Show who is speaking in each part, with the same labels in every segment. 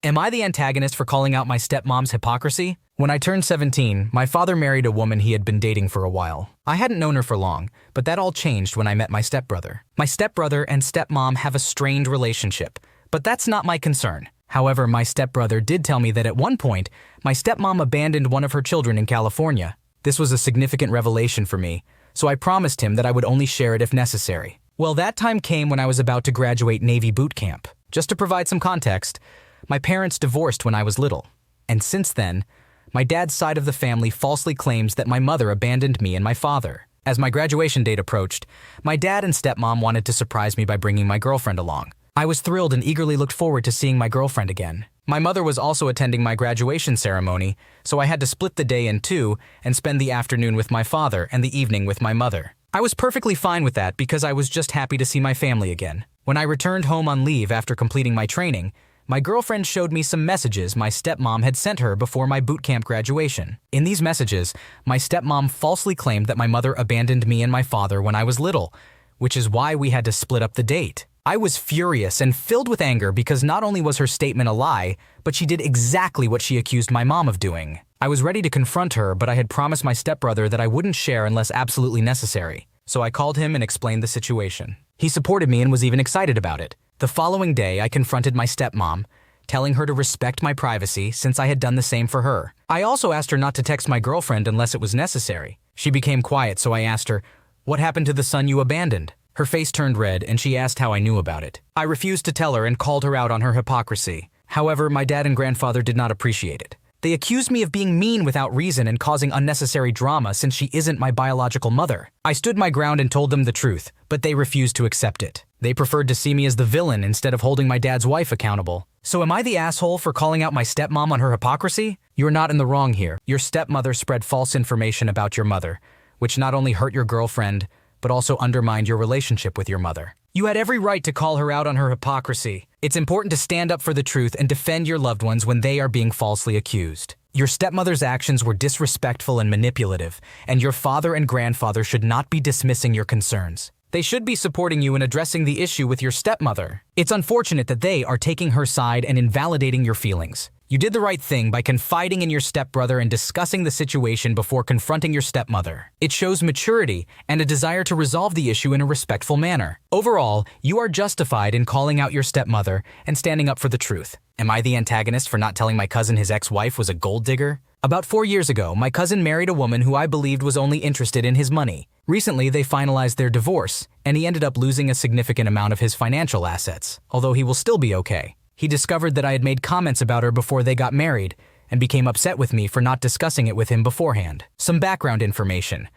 Speaker 1: Am I the antagonist for calling out my stepmom's hypocrisy? When I turned 17, my father married a woman he had been dating for a while. I hadn't known her for long, but that all changed when I met my stepbrother. My stepbrother and stepmom have a strained relationship, but that's not my concern. However, my stepbrother did tell me that at one point, my stepmom abandoned one of her children in California. This was a significant revelation for me, so I promised him that I would only share it if necessary. Well, that time came when I was about to graduate Navy boot camp. Just to provide some context, my parents divorced when I was little, and since then, my dad's side of the family falsely claims that my mother abandoned me and my father. As my graduation date approached, my dad and stepmom wanted to surprise me by bringing my girlfriend along. I was thrilled and eagerly looked forward to seeing my girlfriend again. My mother was also attending my graduation ceremony, so I had to split the day in two and spend the afternoon with my father and the evening with my mother. I was perfectly fine with that because I was just happy to see my family again. When I returned home on leave after completing my training, my girlfriend showed me some messages my stepmom had sent her before my boot camp graduation. In these messages, my stepmom falsely claimed that my mother abandoned me and my father when I was little, which is why we had to split up the date. I was furious and filled with anger because not only was her statement a lie, but she did exactly what she accused my mom of doing. I was ready to confront her, but I had promised my stepbrother that I wouldn't share unless absolutely necessary. So I called him and explained the situation. He supported me and was even excited about it. The following day, I confronted my stepmom, telling her to respect my privacy since I had done the same for her. I also asked her not to text my girlfriend unless it was necessary. She became quiet, so I asked her, "What happened to the son you abandoned?" Her face turned red and she asked how I knew about it. I refused to tell her and called her out on her hypocrisy. However, my dad and grandfather did not appreciate it. They accused me of being mean without reason and causing unnecessary drama since she isn't my biological mother. I stood my ground and told them the truth, but they refused to accept it. They preferred to see me as the villain instead of holding my dad's wife accountable. So am I the asshole for calling out my stepmom on her hypocrisy? You're not in the wrong here. Your stepmother spread false information about your mother, which not only hurt your girlfriend, but also undermined your relationship with your mother. You had every right to call her out on her hypocrisy. It's important to stand up for the truth and defend your loved ones when they are being falsely accused. Your stepmother's actions were disrespectful and manipulative, and your father and grandfather should not be dismissing your concerns. They should be supporting you in addressing the issue with your stepmother. It's unfortunate that they are taking her side and invalidating your feelings. You did the right thing by confiding in your stepbrother and discussing the situation before confronting your stepmother. It shows maturity and a desire to resolve the issue in a respectful manner. Overall, you are justified in calling out your stepmother and standing up for the truth. Am I the antagonist for not telling my cousin his ex-wife was a gold digger? About 4 years ago, my cousin married a woman who I believed was only interested in his money. Recently, they finalized their divorce, and he ended up losing a significant amount of his financial assets, although he will still be okay. He discovered that I had made comments about her before they got married and became upset with me for not discussing it with him beforehand. Some background information.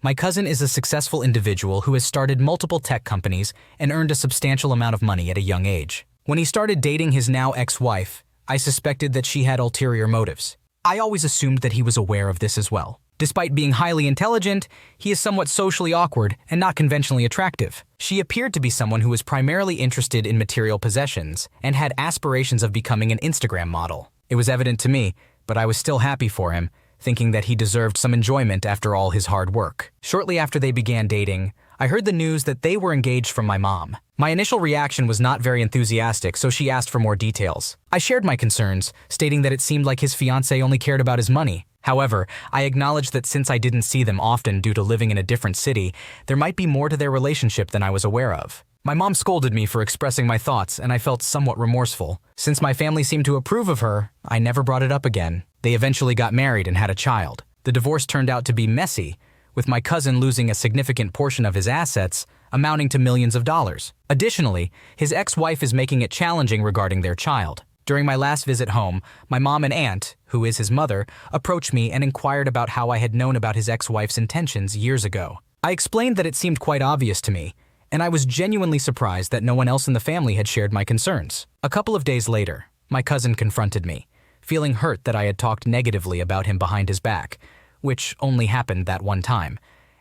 Speaker 1: My cousin is a successful individual who has started multiple tech companies and earned a substantial amount of money at a young age. When he started dating his now ex-wife, I suspected that she had ulterior motives. I always assumed that he was aware of this as well. Despite being highly intelligent, he is somewhat socially awkward and not conventionally attractive. She appeared to be someone who was primarily interested in material possessions and had aspirations of becoming an Instagram model. It was evident to me, but I was still happy for him, thinking that he deserved some enjoyment after all his hard work. Shortly after they began dating, I heard the news that they were engaged from my mom. My initial reaction was not very enthusiastic, so she asked for more details. I shared my concerns, stating that it seemed like his fiancée only cared about his money. However, I acknowledged that since I didn't see them often due to living in a different city, there might be more to their relationship than I was aware of. My mom scolded me for expressing my thoughts, and I felt somewhat remorseful. Since my family seemed to approve of her, I never brought it up again. They eventually got married and had a child. The divorce turned out to be messy, with my cousin losing a significant portion of his assets, amounting to millions of dollars. Additionally, his ex-wife is making it challenging regarding their child. During my last visit home, my mom and aunt, who is his mother, approached me and inquired about how I had known about his ex-wife's intentions years ago. I explained that it seemed quite obvious to me, and I was genuinely surprised that no one else in the family had shared my concerns. A couple of days later, my cousin confronted me, feeling hurt that I had talked negatively about him behind his back, which only happened that one time,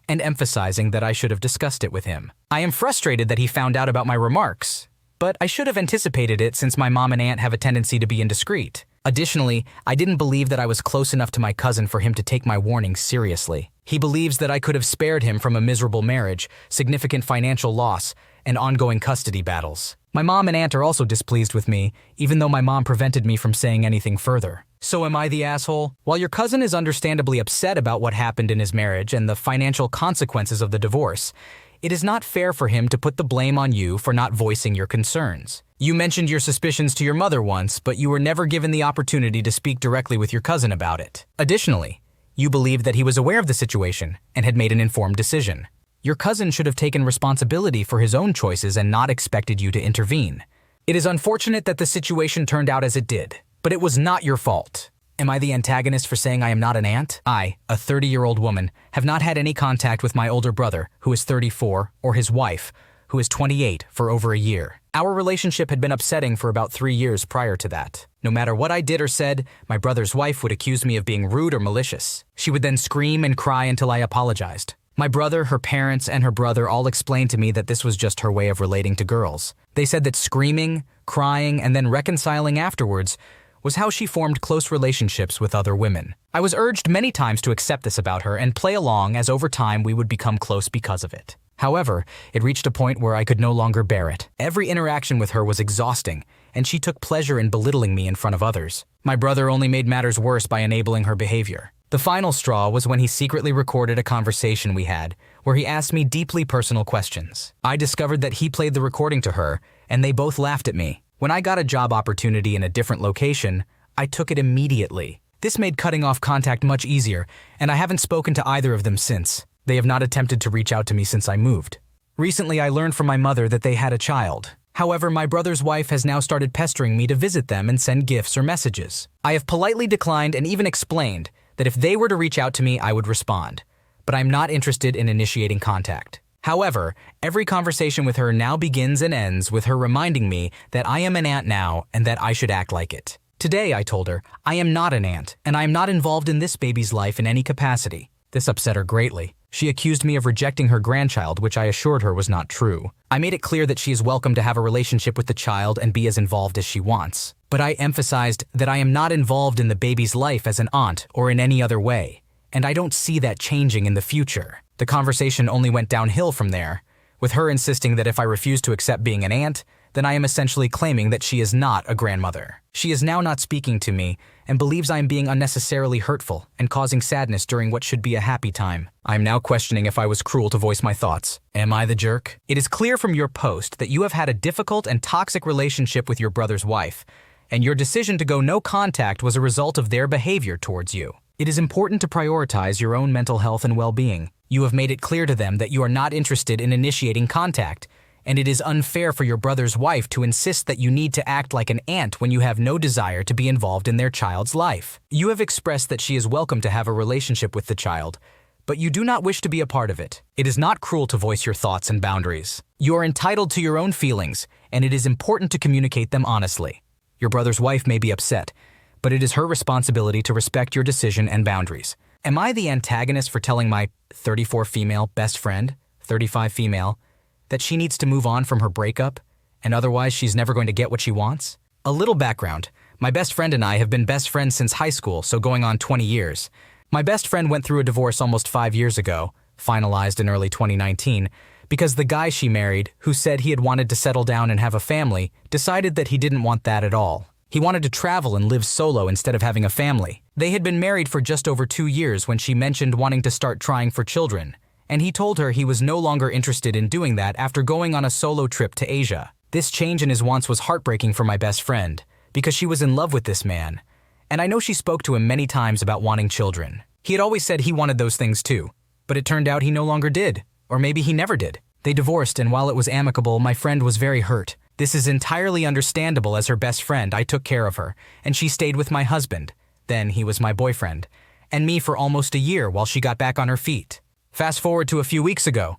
Speaker 1: and emphasizing that I should have discussed it with him. I am frustrated that he found out about my remarks, but I should have anticipated it since my mom and aunt have a tendency to be indiscreet. Additionally, I didn't believe that I was close enough to my cousin for him to take my warnings seriously. He believes that I could have spared him from a miserable marriage, significant financial loss, and ongoing custody battles. My mom and aunt are also displeased with me, even though my mom prevented me from saying anything further. So am I the asshole? While your cousin is understandably upset about what happened in his marriage and the financial consequences of the divorce, it is not fair for him to put the blame on you for not voicing your concerns. You mentioned your suspicions to your mother once, but you were never given the opportunity to speak directly with your cousin about it. Additionally, you believed that he was aware of the situation and had made an informed decision. Your cousin should have taken responsibility for his own choices and not expected you to intervene. It is unfortunate that the situation turned out as it did, but it was not your fault. Am I the antagonist for saying I am not an aunt? I, a 30-year-old woman, have not had any contact with my older brother, who is 34, or his wife, who is 28, for over a year. Our relationship had been upsetting for about 3 years prior to that. No matter what I did or said, my brother's wife would accuse me of being rude or malicious. She would then scream and cry until I apologized. My brother, her parents, and her brother all explained to me that this was just her way of relating to girls. They said that screaming, crying, and then reconciling afterwards was how she formed close relationships with other women. I was urged many times to accept this about her and play along, as over time we would become close because of it. However, it reached a point where I could no longer bear it. Every interaction with her was exhausting, and she took pleasure in belittling me in front of others. My brother only made matters worse by enabling her behavior. The final straw was when he secretly recorded a conversation we had, where he asked me deeply personal questions. I discovered that he played the recording to her, and they both laughed at me. When I got a job opportunity in a different location, I took it immediately. This made cutting off contact much easier, and I haven't spoken to either of them since. They have not attempted to reach out to me since I moved. Recently, I learned from my mother that they had a child. However, my brother's wife has now started pestering me to visit them and send gifts or messages. I have politely declined and even explained that if they were to reach out to me, I would respond. But I'm not interested in initiating contact. However, every conversation with her now begins and ends with her reminding me that I am an aunt now and that I should act like it. Today, I told her, I am not an aunt, and I am not involved in this baby's life in any capacity. This upset her greatly. She accused me of rejecting her grandchild, which I assured her was not true. I made it clear that she is welcome to have a relationship with the child and be as involved as she wants. But I emphasized that I am not involved in the baby's life as an aunt or in any other way, and I don't see that changing in the future. The conversation only went downhill from there, with her insisting that if I refuse to accept being an aunt, then I am essentially claiming that she is not a grandmother. She is now not speaking to me and believes I am being unnecessarily hurtful and causing sadness during what should be a happy time. I am now questioning if I was cruel to voice my thoughts. Am I the jerk? It is clear from your post that you have had a difficult and toxic relationship with your brother's wife, and your decision to go no contact was a result of their behavior towards you. It is important to prioritize your own mental health and well-being. You have made it clear to them that you are not interested in initiating contact, and it is unfair for your brother's wife to insist that you need to act like an aunt when you have no desire to be involved in their child's life. You have expressed that she is welcome to have a relationship with the child, but you do not wish to be a part of it. It is not cruel to voice your thoughts and boundaries. You are entitled to your own feelings, and it is important to communicate them honestly. Your brother's wife may be upset, but it is her responsibility to respect your decision and boundaries. Am I the antagonist for telling my 34 female best friend, 35 female, that she needs to move on from her breakup, and otherwise she's never going to get what she wants? A little background. My best friend and I have been best friends since high school, so going on 20 years. My best friend went through a divorce almost 5 years ago, finalized in early 2019, because the guy she married, who said he had wanted to settle down and have a family, decided that he didn't want that at all. He wanted to travel and live solo instead of having a family. They had been married for just over 2 years when she mentioned wanting to start trying for children, and he told her he was no longer interested in doing that after going on a solo trip to Asia. This change in his wants was heartbreaking for my best friend, because she was in love with this man, and I know she spoke to him many times about wanting children. He had always said he wanted those things too, but it turned out he no longer did, or maybe he never did. They divorced, and while it was amicable, my friend was very hurt. This is entirely understandable. As her best friend, I took care of her, and she stayed with my husband, then he was my boyfriend, and me for almost a year while she got back on her feet. Fast forward to a few weeks ago,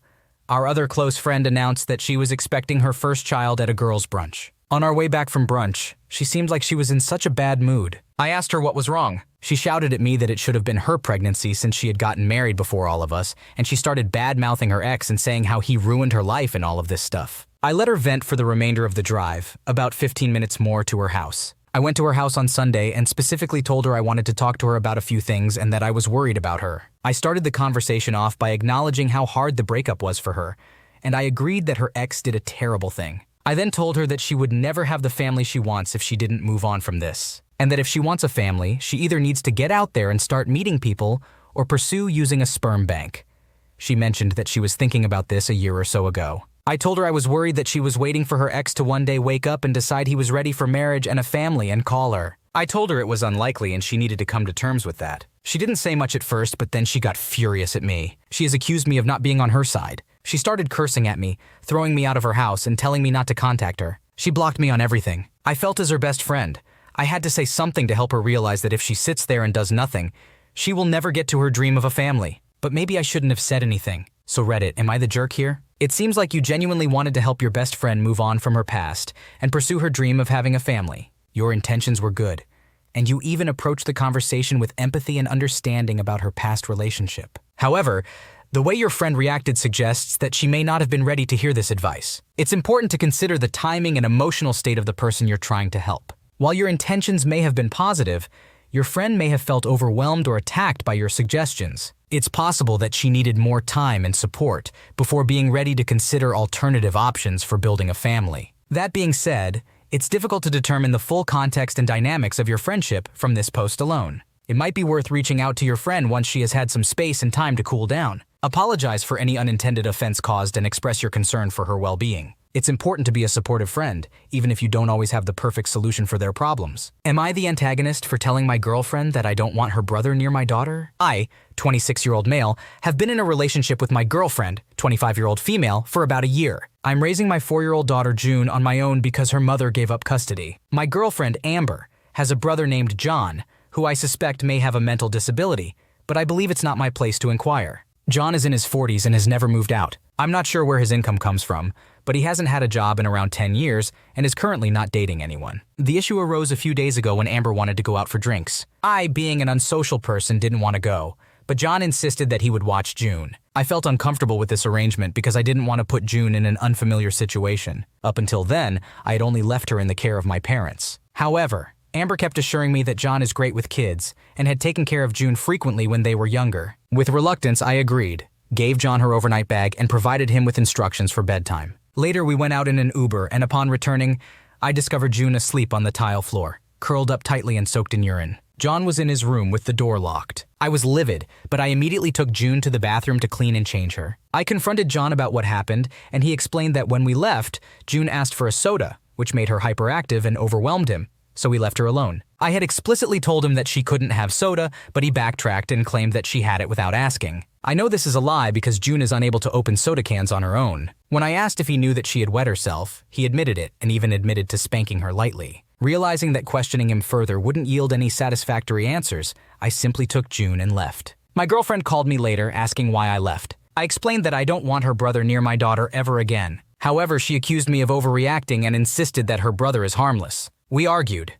Speaker 1: our other close friend announced that she was expecting her first child at a girls' brunch. On our way back from brunch, she seemed like she was in such a bad mood. I asked her what was wrong. She shouted at me that it should have been her pregnancy since she had gotten married before all of us, and she started bad-mouthing her ex and saying how he ruined her life and all of this stuff. I let her vent for the remainder of the drive, about 15 minutes more to her house. I went to her house on Sunday and specifically told her I wanted to talk to her about a few things and that I was worried about her. I started the conversation off by acknowledging how hard the breakup was for her, and I agreed that her ex did a terrible thing. I then told her that she would never have the family she wants if she didn't move on from this, and that if she wants a family, she either needs to get out there and start meeting people or pursue using a sperm bank. She mentioned that she was thinking about this a year or so ago. I told her I was worried that she was waiting for her ex to one day wake up and decide he was ready for marriage and a family and call her. I told her it was unlikely and she needed to come to terms with that. She didn't say much at first, but then she got furious at me. She has accused me of not being on her side. She started cursing at me, throwing me out of her house and telling me not to contact her. She blocked me on everything. I felt as her best friend. I had to say something to help her realize that if she sits there and does nothing, she will never get to her dream of a family. But maybe I shouldn't have said anything. So Reddit, am I the jerk here? It seems like you genuinely wanted to help your best friend move on from her past and pursue her dream of having a family. Your intentions were good, and you even approached the conversation with empathy and understanding about her past relationship. However, the way your friend reacted suggests that she may not have been ready to hear this advice. It's important to consider the timing and emotional state of the person you're trying to help. While your intentions may have been positive, your friend may have felt overwhelmed or attacked by your suggestions. It's possible that she needed more time and support before being ready to consider alternative options for building a family. That being said, it's difficult to determine the full context and dynamics of your friendship from this post alone. It might be worth reaching out to your friend once she has had some space and time to cool down. Apologize for any unintended offense caused and express your concern for her well-being. It's important to be a supportive friend, even if you don't always have the perfect solution for their problems. Am I the antagonist for telling my girlfriend that I don't want her brother near my daughter? I, 26-year-old male, have been in a relationship with my girlfriend, 25-year-old female, for about a year. I'm raising my 4-year-old daughter June on my own because her mother gave up custody. My girlfriend, Amber, has a brother named John, who I suspect may have a mental disability, but I believe it's not my place to inquire. John is in his 40s and has never moved out. I'm not sure where his income comes from, but he hasn't had a job in around 10 years and is currently not dating anyone. The issue arose a few days ago when Amber wanted to go out for drinks. I, being an unsocial person, didn't want to go, but John insisted that he would watch June. I felt uncomfortable with this arrangement because I didn't want to put June in an unfamiliar situation. Up until then, I had only left her in the care of my parents. However, Amber kept assuring me that John is great with kids and had taken care of June frequently when they were younger. With reluctance, I agreed, gave John her overnight bag, and provided him with instructions for bedtime. Later, we went out in an Uber, and upon returning, I discovered June asleep on the tile floor, curled up tightly and soaked in urine. John was in his room with the door locked. I was livid, but I immediately took June to the bathroom to clean and change her. I confronted John about what happened, and he explained that when we left, June asked for a soda, which made her hyperactive and overwhelmed him, so we left her alone. I had explicitly told him that she couldn't have soda, but he backtracked and claimed that she had it without asking. I know this is a lie because June is unable to open soda cans on her own. When I asked if he knew that she had wet herself, he admitted it and even admitted to spanking her lightly. Realizing that questioning him further wouldn't yield any satisfactory answers, I simply took June and left. My girlfriend called me later asking why I left. I explained that I don't want her brother near my daughter ever again. However, she accused me of overreacting and insisted that her brother is harmless. We argued,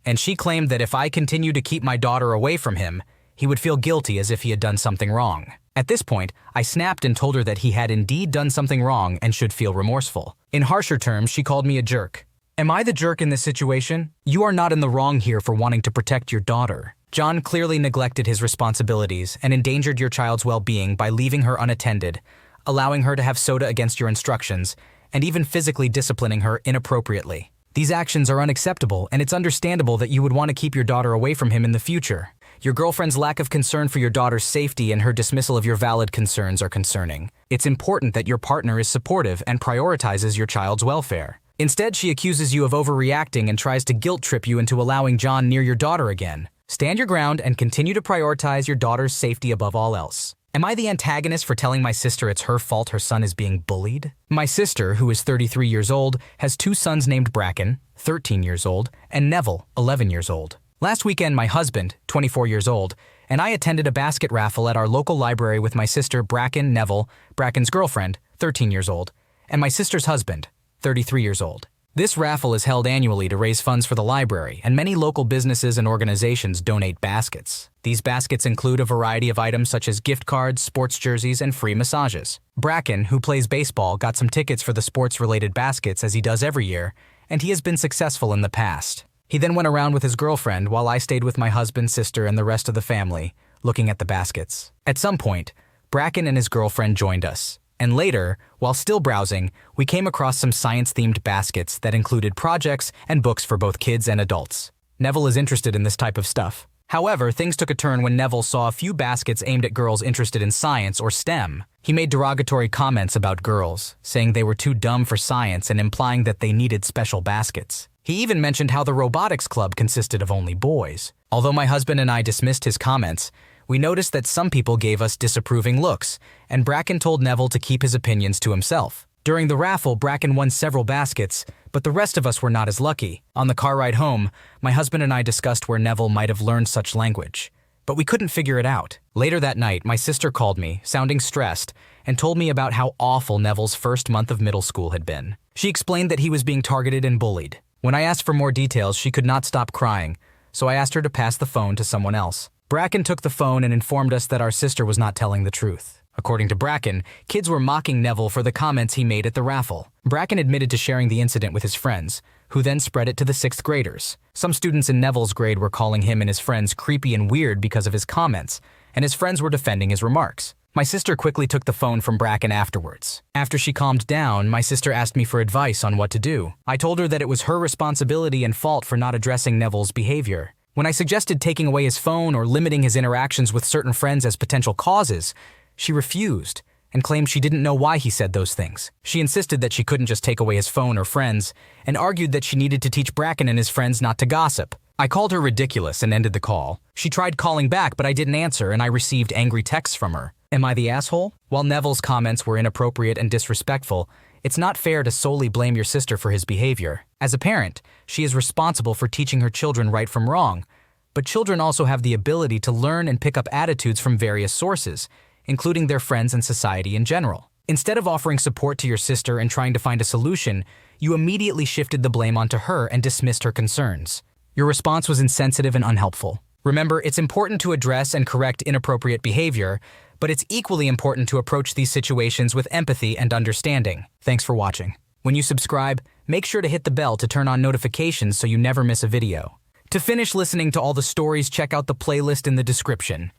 Speaker 1: and she claimed that if I continued to keep my daughter away from him, he would feel guilty as if he had done something wrong. At this point, I snapped and told her that he had indeed done something wrong and should feel remorseful. In harsher terms, she called me a jerk. Am I the jerk in this situation? You are not in the wrong here for wanting to protect your daughter. John clearly neglected his responsibilities and endangered your child's well-being by leaving her unattended, allowing her to have soda against your instructions, and even physically disciplining her inappropriately. These actions are unacceptable, and it's understandable that you would want to keep your daughter away from him in the future. Your girlfriend's lack of concern for your daughter's safety and her dismissal of your valid concerns are concerning. It's important that your partner is supportive and prioritizes your child's welfare. Instead, she accuses you of overreacting and tries to guilt-trip you into allowing John near your daughter again. Stand your ground and continue to prioritize your daughter's safety above all else. Am I the antagonist for telling my sister it's her fault her son is being bullied? My sister, who is 33 years old, has 2 sons named Bracken, 13 years old, and Neville, 11 years old. Last weekend, my husband, 24 years old, and I attended a basket raffle at our local library with my sister Bracken, Neville, Bracken's girlfriend, 13 years old, and my sister's husband, 33 years old. This raffle is held annually to raise funds for the library, and many local businesses and organizations donate baskets. These baskets include a variety of items such as gift cards, sports jerseys, and free massages. Bracken, who plays baseball, got some tickets for the sports-related baskets as he does every year, and he has been successful in the past. He then went around with his girlfriend while I stayed with my husband, sister, and the rest of the family, looking at the baskets. At some point, Bracken and his girlfriend joined us. And later, while still browsing, we came across some science-themed baskets that included projects and books for both kids and adults. Neville is interested in this type of stuff. However, things took a turn when Neville saw a few baskets aimed at girls interested in science or STEM. He made derogatory comments about girls, saying they were too dumb for science and implying that they needed special baskets. He even mentioned how the robotics club consisted of only boys. Although my husband and I dismissed his comments, we noticed that some people gave us disapproving looks, and Bracken told Neville to keep his opinions to himself. During the raffle, Bracken won several baskets, but the rest of us were not as lucky. On the car ride home, my husband and I discussed where Neville might have learned such language, but we couldn't figure it out. Later that night, my sister called me, sounding stressed, and told me about how awful Neville's first month of middle school had been. She explained that he was being targeted and bullied. When I asked for more details, she could not stop crying, so I asked her to pass the phone to someone else. Bracken took the phone and informed us that our sister was not telling the truth. According to Bracken, kids were mocking Neville for the comments he made at the raffle. Bracken admitted to sharing the incident with his friends, who then spread it to the 6th graders. Some students in Neville's grade were calling him and his friends creepy and weird because of his comments, and his friends were defending his remarks. My sister quickly took the phone from Bracken afterwards. After she calmed down, my sister asked me for advice on what to do. I told her that it was her responsibility and fault for not addressing Neville's behavior. When I suggested taking away his phone or limiting his interactions with certain friends as potential causes, she refused and claimed she didn't know why he said those things. She insisted that she couldn't just take away his phone or friends and argued that she needed to teach Bracken and his friends not to gossip. I called her ridiculous and ended the call. She tried calling back, but I didn't answer, and I received angry texts from her. Am I the asshole? While Neville's comments were inappropriate and disrespectful, it's not fair to solely blame your sister for his behavior. As a parent, she is responsible for teaching her children right from wrong, but children also have the ability to learn and pick up attitudes from various sources, including their friends and society in general. Instead of offering support to your sister and trying to find a solution, you immediately shifted the blame onto her and dismissed her concerns. Your response was insensitive and unhelpful. Remember, it's important to address and correct inappropriate behavior, but it's equally important to approach these situations with empathy and understanding. Thanks for watching. When you subscribe, make sure to hit the bell to turn on notifications so you never miss a video. To finish listening to all the stories, check out the playlist in the description.